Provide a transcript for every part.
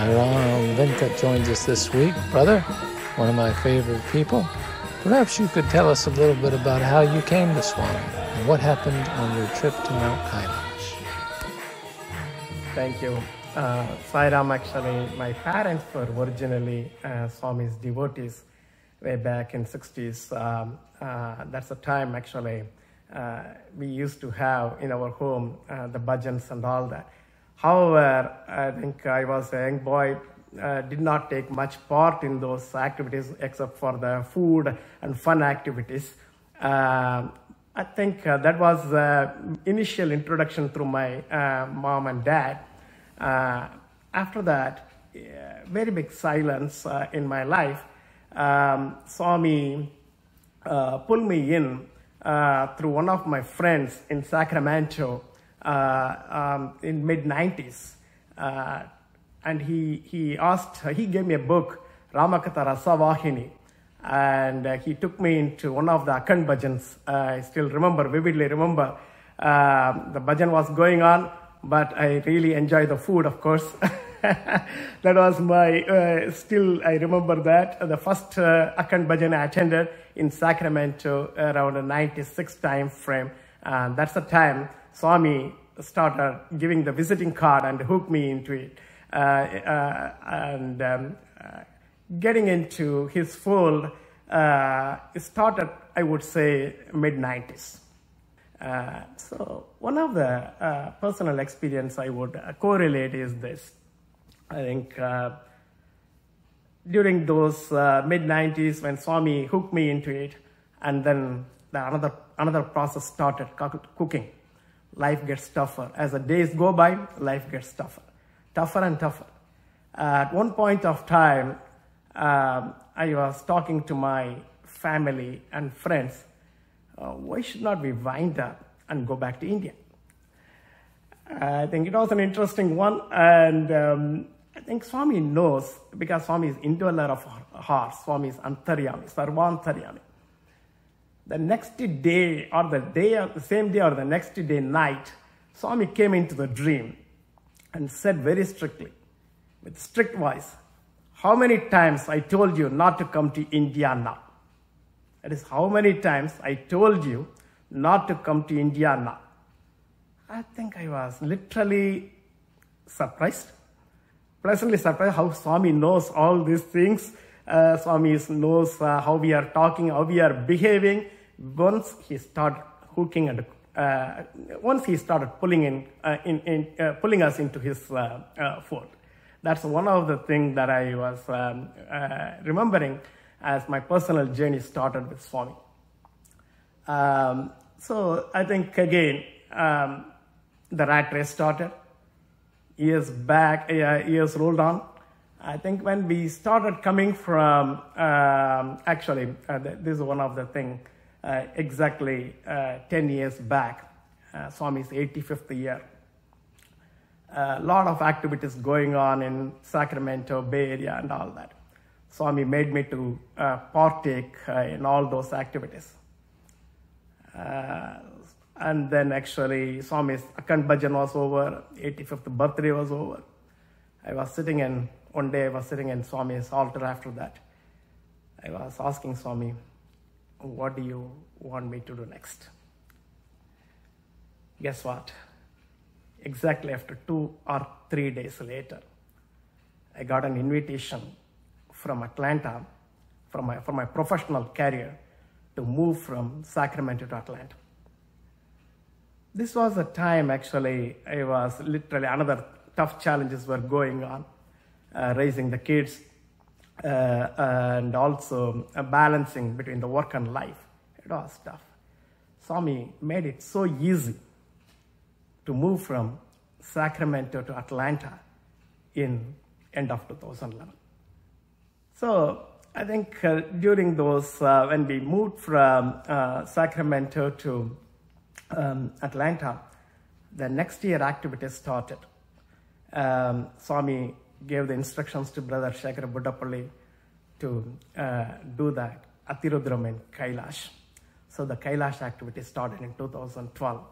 Ram Venkat joins us this week. Brother, one of my favorite people. Perhaps you could tell us a little bit about how you came to Swami and what happened on your trip to Mount Kailash. Thank you. Sai Ram, actually, my parents were originally Swami's devotees way back in 60s. That's the time, actually, we used to have in our home the bhajans and all that. However, I think I was a young boy, did not take much part in those activities except for the food and fun activities. I think that was the initial introduction through my mom and dad. After that, very big silence in my life. Swami pulled me in through one of my friends in Sacramento in mid-90s. And he gave me a book, Ramakatha Rasavahini, and he took me into one of the Akhanda Bhajans. I still remember, vividly remember, the bhajan was going on, but I really enjoyed the food, of course. That was my, still I remember that, the first Akhanda Bhajan I attended in Sacramento around a 96 time frame. And that's the time Swami started giving the visiting card and hooked me into it. Getting into his fold, it started, I would say, mid-90s. So one of the personal experience I would correlate is this. I think during those mid-90s when Swami hooked me into it, and then another process started, cooking. Life gets tougher. As the days go by, life gets tougher. Tougher and tougher. At one point of time, I was talking to my family and friends, why should not we wind up and go back to India? I think it was an interesting one, and I think Swami knows, because Swami is indweller of heart, Swami is Antaryami, Sarvantaryami. The next day, or the same day or the next day night, Swami came into the dream and said very strictly, with strict voice, how many times I told you not to come to India now? That is, how many times I told you not to come to India now? I think I was literally surprised, pleasantly surprised how Swami knows all these things. Swami knows how we are talking, how we are behaving. Once he started hooking and once he started pulling pulling us into his fold. That's one of the things that I was remembering as my personal journey started with Swami. So I think again, the rat race started. Years back, years rolled on. I think when we started coming from, this is one of the things, exactly 10 years back, Swami's 85th year. A lot of activities going on in Sacramento, Bay Area and all that. Swami made me to partake in all those activities. And then actually Swami's Akhanda Bhajan was over, 85th birthday was over. One day I was sitting in Swami's altar after that. I was asking Swami, what do you want me to do next? Guess what? Exactly after 2 or 3 days later, I got an invitation from Atlanta, for my professional career, to move from Sacramento to Atlanta. This was a time, actually, I was literally, another tough challenges were going on, raising the kids, and also balancing between the work and life. It was tough. Swami made it so easy to move from Sacramento to Atlanta in end of 2011. So I think during those, when we moved from Sacramento to Atlanta, the next year activities started. Swami gave the instructions to Brother Shekhar Buddapalli to do that Atirudram in Kailash. So the Kailash activity started in 2012.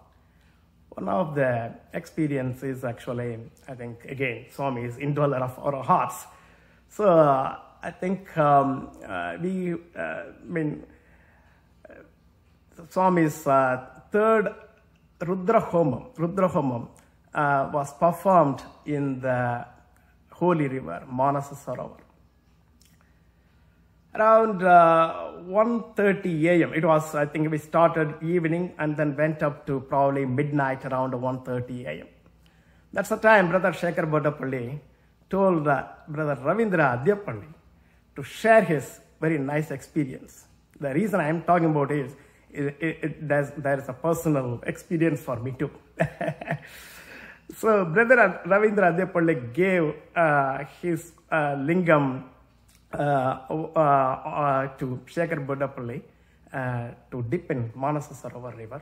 One of the experiences actually, I think, again, Swami is indweller of our hearts. So I think Swami's third Rudra Homam was performed in the holy river, Manasarover. Around 1:30 a.m. It was, I think we started evening and then went up to probably midnight around 1:30 a.m. That's the time Brother Shekhar Bodapalli told Brother Ravindra Adyapalli to share his very nice experience. The reason I am talking about it is there is a personal experience for me too. So Brother Ravindra Adyapalli gave his Lingam to Shekhar Bodapalli to dip in Manasarover river.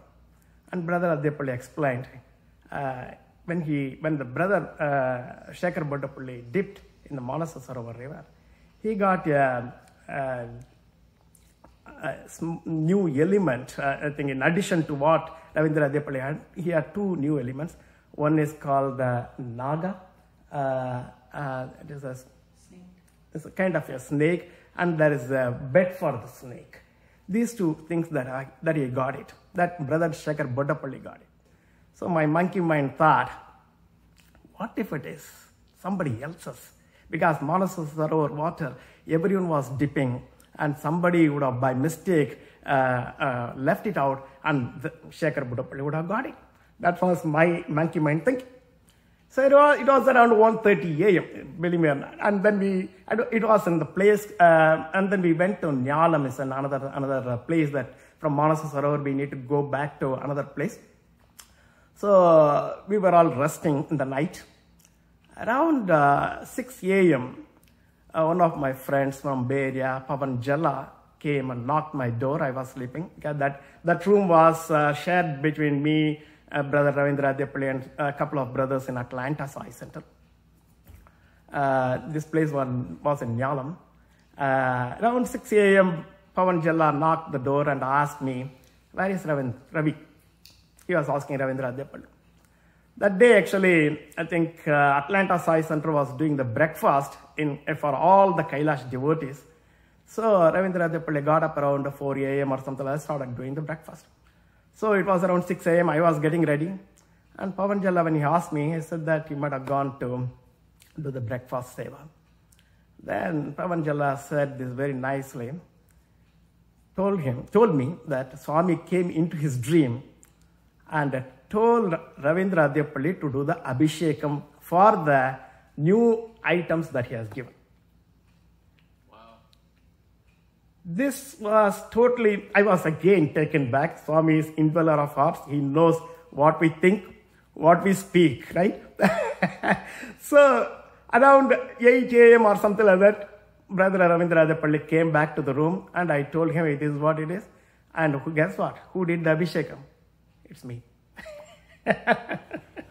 And Brother Adyapalli explained when the brother Shekhar Bodapalli dipped in the Manasarover river, he got a new element. I think in addition to what Ravindra Adyapalli had, he had two new elements. One is called the Naga. It is a it's a kind of a snake, and there is a bed for the snake. These two things that he got it, that Brother Shekhar Bodapalli got it. So my monkey mind thought, what if it is somebody else's? Because Manasarover water, everyone was dipping, and somebody would have by mistake left it out, and Shekhar Bodapalli would have got it. That was my monkey mind thinking. So it was around 1:30 a.m., believe me or not. And then it was in the place, and then we went to Nyalam, is another place that from Manasarover we need to go back to another place. So we were all resting in the night. Around 6 a.m., one of my friends from Bay Area, Pavan Jalla, came and knocked my door. I was sleeping. That room was shared between me, Brother Ravindra Adyapalli, and a couple of brothers in Akhanda Sai Center. This place was in Nyalam. Around 6 a.m., Pavan Jalla knocked the door and asked me, where is Ravi? He was asking Ravindra Adyapalli. That day, actually, I think Akhanda Sai Center was doing the breakfast for all the Kailash devotees. So Ravindra Adyapalli got up around 4 a.m. or something like that, started doing the breakfast. So it was around 6 a.m. I was getting ready. And Pavan Jalla, when he asked me, he said that he might have gone to do the breakfast seva. Then Pavan Jalla said this very nicely, told me that Swami came into his dream and told Ravindra Adyapalli to do the Abhishekham for the new items that he has given. This was totally, I was again taken back. Swami is indweller of hearts. He knows what we think, what we speak, right? So around 8 a.m. or something like that, Brother Ravindra Adyapalli came back to the room, and I told him it is what it is. And guess what? Who did the Abhishekham? It's me.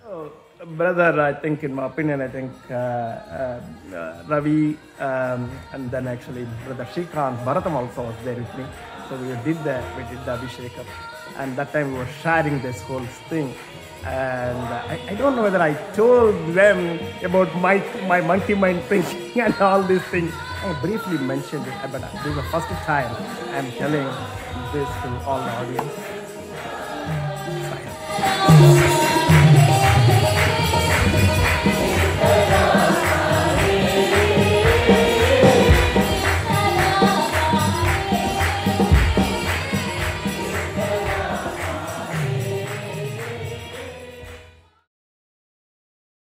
So, brother, I think, in my opinion, I think Ravi, and then actually Brother Shrikant, Bharatam also was there with me. So we did the Abhishekham. And that time we were sharing this whole thing. And I don't know whether I told them about my monkey mind thinking and all these things. I briefly mentioned it, but this is the first time I'm telling this to all the audience.